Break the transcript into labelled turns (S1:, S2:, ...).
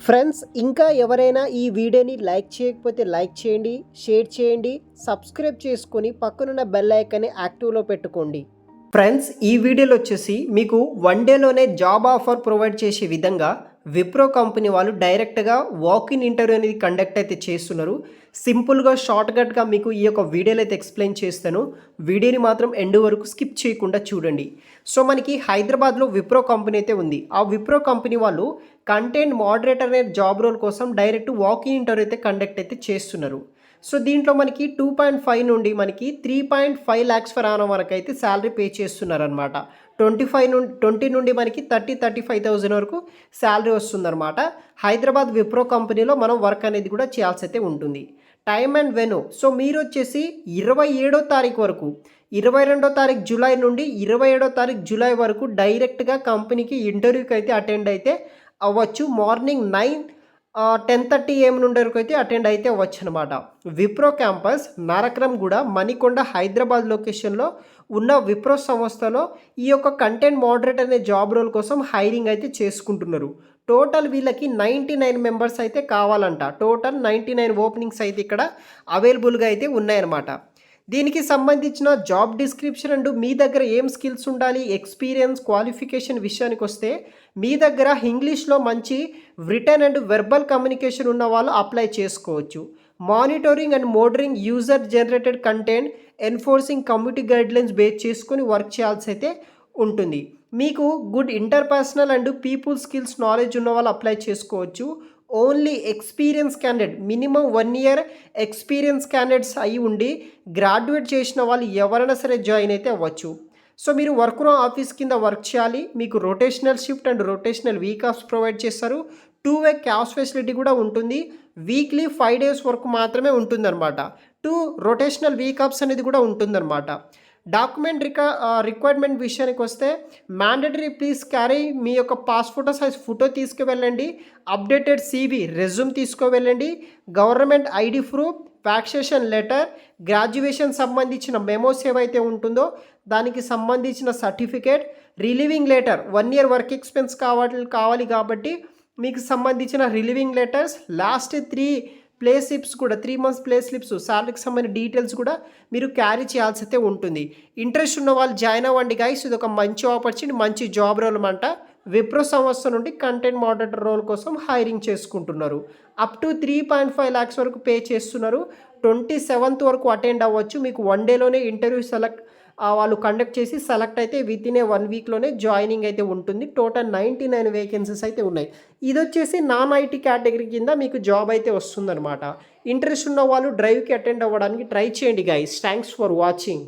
S1: Friends ఇంకా ఎవరైనా ఈ వీడియోని లైక్ చేయకపోతే లైక్ చేయండి, షేర్ చేయండి, సబ్స్క్రైబ్ చేసుకొని పక్కనున్న బెల్ ఐకాన్ని యాక్టివ్లో పెట్టుకోండి. ఫ్రెండ్స్ ఈ వీడియోలో వచ్చేసి మీకు వన్ డేలోనే జాబ్ ఆఫర్ ప్రొవైడ్ చేసే విధంగా విప్రో కంపెనీ వాళ్ళు డైరెక్ట్గా వాకిన్ ఇంటర్వ్యూ అనేది కండక్ట్ అయితే చేస్తున్నారు. సింపుల్గా షార్ట్కట్గా మీకు ఈ యొక్క వీడియోలో అయితే ఎక్స్ప్లెయిన్ చేస్తాను. వీడియోని మాత్రం ఎండ్ వరకు స్కిప్ చేయకుండా చూడండి. సో మనకి హైదరాబాద్లో విప్రో కంపెనీ అయితే ఉంది. ఆ విప్రో కంపెనీ వాళ్ళు కంటెంట్ మోడరేటర్ అనే జాబ్ రోల్ కోసం డైరెక్ట్ వాకిన్ ఇంటర్వ్యూ అయితే కండక్ట్ అయితే చేస్తున్నారు. సో దీంట్లో మనకి 2.5 నుండి మనకి 3.5 lakhs ఫర్ ఆనం వరకు అయితే శాలరీ పే చేస్తున్నారనమాట. 20 నుండి మనకి 35,000 వరకు శాలరీ వస్తుందన్నమాట. హైదరాబాద్ విప్రో కంపెనీలో మనం వర్క్ అనేది కూడా చేయాల్సి అయితే ఉంటుంది. టైమ్ అండ్ వెను సో మీరు వచ్చేసి 27వ తారీఖు వరకు 22వ తారీఖు జూలై నుండి 27వ తారీఖు జూలై వరకు డైరెక్ట్గా కంపెనీకి ఇంటర్వ్యూకి అయితే అటెండ్ అయితే అవ్వచ్చు. మార్నింగ్ 10:30 AM నుండి వరకు అయితే అటెండ్ అయితే అవ్వచ్చు అనమాట. విప్రో క్యాంపస్ నారక్రంగూడ మణికొండ హైదరాబాద్ లొకేషన్లో ఉన్న విప్రో సంస్థలో ఈ యొక్క కంటెంట్ మోడరేటర్ అనే జాబ్ రోల్ కోసం హైరింగ్ అయితే చేసుకుంటున్నారు. టోటల్ వీళ్ళకి 99 మెంబర్స్ అయితే కావాలంట. టోటల్ 99 ఓపెనింగ్స్ అయితే ఇక్కడ అవైలబుల్గా అయితే ఉన్నాయన్నమాట. దీనికి సంబంధించిన జాబ్ డిస్క్రిప్షన్ అండ్ మీ దగ్గర ఏం స్కిల్స్ ఉండాలి, ఎక్స్పీరియన్స్, క్వాలిఫికేషన్ విషయానికి వస్తే మీ దగ్గర ఇంగ్లీష్లో మంచి రిటర్న్ అండ్ వెర్బల్ కమ్యూనికేషన్ ఉన్న వాళ్ళు అప్లై చేసుకోవచ్చు. Monitoring and moderating user generated content enforcing community guidelines base చేసుకొని వర్క్ చేయాల్సి అయితే ఉంటుంది. మీకు good interpersonal and people skills knowledge ఉన్న వాళ్ళు అప్లై చేసుకోవచ్చు. Only experience candidate minimum 1 year experience candidates అయి ఉండి గ్రాడ్యుయేట్ చేసిన వాళ్ళు ఎవరైనా సరే జాయిన్ అయితే అవ్వచ్చు. సో మీరు వర్క్ ఫ్రమ్ ఆఫీస్ కింద వర్క్ చేయాలి. మీకు rotational shift and rotational week offs provide చేస్తారు. 2-way క్యాష్ ఫెసిలిటీ కూడా ఉంటుంది. వీక్లీ 5 days వరకు మాత్రమే ఉంటుందన్నమాట. 2 రొటేషనల్ వీక్ ఆఫ్స్ అనేది కూడా ఉంటుందన్నమాట. డాక్యుమెంట్ రిక్వైర్మెంట్ విషయానికి వస్తే మ్యాండేటరీ ప్లీజ్ క్యారీ మీ యొక్క పాస్పోర్ట్ సైజ్ ఫోటో తీసుకువెళ్ళండి. అప్డేటెడ్ CV రెజ్యూమ్ తీసుకువెళ్ళండి. Government ID proof, vaccination letter, graduation సంబంధించిన మెమోస్ ఏవైతే ఉంటుందో దానికి సంబంధించిన certificate, relieving letter 1 year work expense కావాలి కాబట్టి మీకు సంబంధించిన relieving letters, last 3 pay slips కూడా 3 months ప్లే స్లిప్స్, శాలరీకి సంబంధించిన డీటెయిల్స్ కూడా మీరు క్యారీ చేయాల్సి అయితే ఉంటుంది. ఇంట్రెస్ట్ ఉన్న వాళ్ళు జాయిన్ అవ్వండి గైస్. ఇది ఒక మంచి ఆపర్చునిటీ, మంచి జాబ్ రోల్ అనమాట. విప్రో సంస్థ నుండి కంటెంట్ మోడరేటర్ రోల్ కోసం హైరింగ్ చేసుకుంటున్నారు. అప్ టు 3.5 lakhs వరకు పే చేస్తున్నారు. 27th వరకు అటెండ్ అవ్వచ్చు. మీకు 1 dayలోనే ఇంటర్వ్యూ వాళ్ళు కండక్ట్ చేసి సెలెక్ట్ అయితే విత్ ఇన్ 1 weekలోనే జాయినింగ్ అయితే ఉంటుంది. టోటల్ 99 వేకెన్సీస్ అయితే ఉన్నాయి. ఇది వచ్చేసి నాన్ IT కేటగిరీ కింద మీకు జాబ్ అయితే వస్తుందన్నమాట. ఇంట్రెస్ట్ ఉన్న వాళ్ళు డ్రైవ్కి అటెండ్ అవ్వడానికి ట్రై చేయండి గైస్. Thanks for watching.